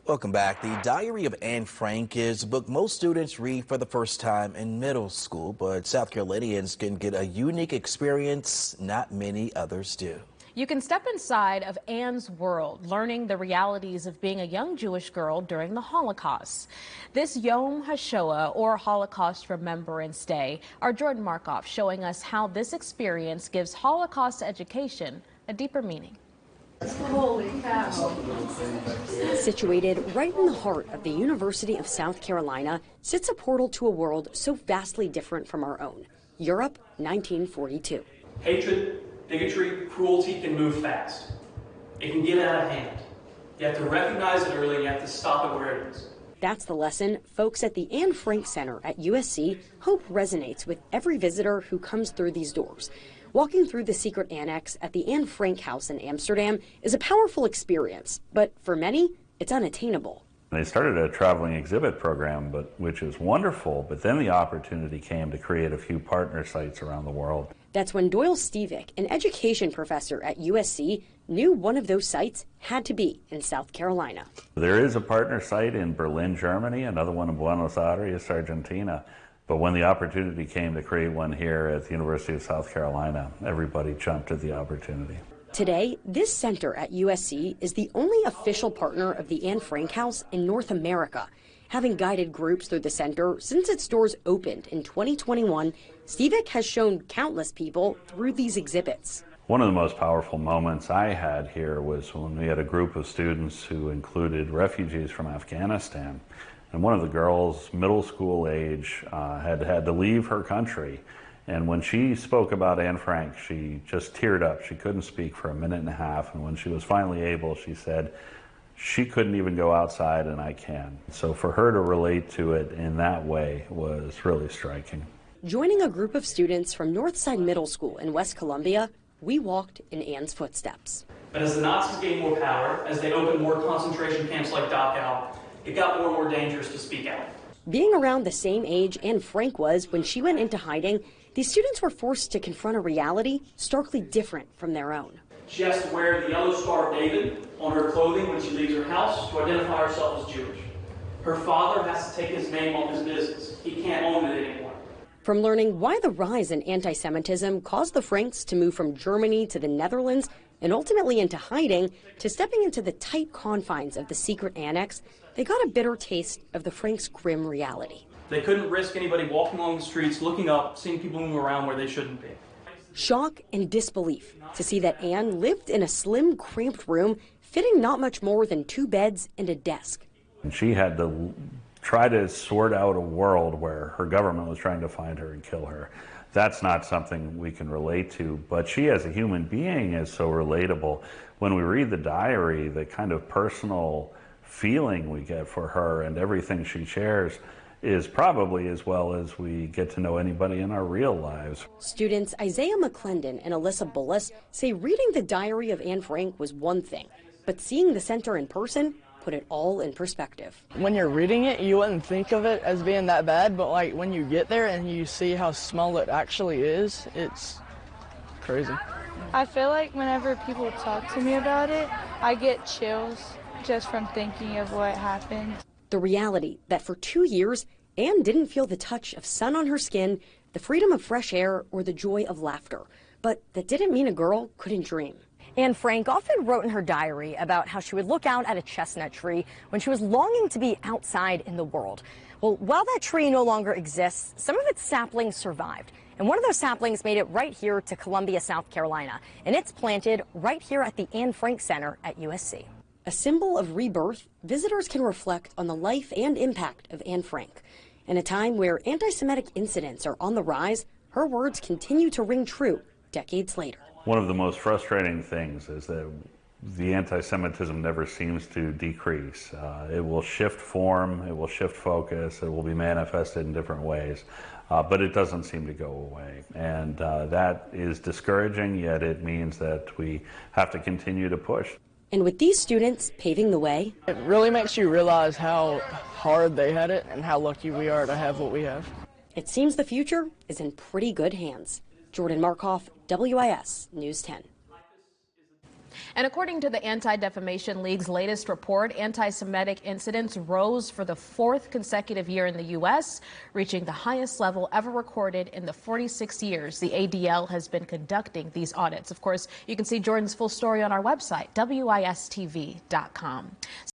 Welcome back. The Diary of Anne Frank is a book most students read for the first time in middle school, but South Carolinians can get a unique experience not many others do. You can step inside of Anne's world, learning the realities of being a young Jewish girl during the Holocaust. This Yom HaShoah, or Holocaust Remembrance Day, our Jordan Markoff showing us how this experience gives Holocaust education a deeper meaning. Holy cow. Situated right in the heart of the University of South Carolina sits a portal to a world so vastly different from our own. Europe, 1942. Hatred, bigotry, cruelty can move fast. It can get out of hand. You have to recognize it early and you have to stop it where it is. That's the lesson folks at the Anne Frank Center at USC hope resonates with every visitor who comes through these doors. Walking through the secret annex at the Anne Frank House in Amsterdam is a powerful experience, but for many, it's unattainable. They started a traveling exhibit program, which is wonderful, but then the opportunity came to create a few partner sites around the world. That's when Doyle Stevick, an education professor at USC, knew one of those sites had to be in South Carolina. There is a partner site in Berlin, Germany, another one in Buenos Aires, Argentina. But when the opportunity came to create one here at the University of South Carolina, everybody jumped at the opportunity. Today, this center at USC is the only official partner of the Anne Frank House in North America. Having guided groups through the center since its doors opened in 2021, Stevick has shown countless people through these exhibits. One of the most powerful moments I had here was when we had a group of students who included refugees from Afghanistan. And one of the girls, middle school age, had to leave her country. And when she spoke about Anne Frank, she just teared up. She couldn't speak for a minute and a half. And when she was finally able, she said, she couldn't even go outside and I can. So for her to relate to it in that way was really striking. Joining a group of students from Northside Middle School in West Columbia, we walked in Anne's footsteps. But as the Nazis gained more power, as they opened more concentration camps like Dachau, it got more and more dangerous to speak out. Being around the same age Anne Frank was when she went into hiding, these students were forced to confront a reality starkly different from their own. She has to wear the yellow Star of David on her clothing when she leaves her house to identify herself as Jewish. Her father has to take his name off his business. He can't own it anymore. From learning why the rise in anti-Semitism caused the Franks to move from Germany to the Netherlands and ultimately into hiding, to stepping into the tight confines of the secret annex, they got a bitter taste of the Franks' grim reality. They couldn't risk anybody walking along the streets, looking up, seeing people moving around where they shouldn't be. Shock and disbelief to see that Anne lived in a slim, cramped room fitting not much more than 2 beds and a desk. And she had to try to sort out a world where her government was trying to find her and kill her. That's not something we can relate to, but she as a human being is so relatable. When we read the diary, the kind of personal feeling we get for her and everything she shares is probably as well as we get to know anybody in our real lives. Students Isaiah McClendon and Alyssa Bullis say reading the diary of Anne Frank was one thing, but seeing the center in person put it all in perspective. When you're reading it, you wouldn't think of it as being that bad, but like when you get there and you see how small it actually is, it's crazy. I feel like whenever people talk to me about it, I get chills just from thinking of what happened. The reality that for 2 years, Anne didn't feel the touch of sun on her skin, the freedom of fresh air, or the joy of laughter. But that didn't mean a girl couldn't dream. Anne Frank often wrote in her diary about how she would look out at a chestnut tree when she was longing to be outside in the world. Well, while that tree no longer exists, some of its saplings survived. And one of those saplings made it right here to Columbia, South Carolina. And it's planted right here at the Anne Frank Center at USC. A symbol of rebirth, visitors can reflect on the life and impact of Anne Frank. In a time where anti-Semitic incidents are on the rise, her words continue to ring true decades later. One of the most frustrating things is that the anti-Semitism never seems to decrease. It will shift form, it will shift focus, it will be manifested in different ways, but it doesn't seem to go away. And that is discouraging, yet it means that we have to continue to push. And with these students paving the way, it really makes you realize how hard they had it and how lucky we are to have what we have. It seems the future is in pretty good hands. Jordan Markoff, WIS News 10. And according to the Anti-Defamation League's latest report, anti-Semitic incidents rose for the 4th consecutive year in the U.S., reaching the highest level ever recorded in the 46 years the ADL has been conducting these audits. Of course, you can see Jordan's full story on our website, WISTV.com.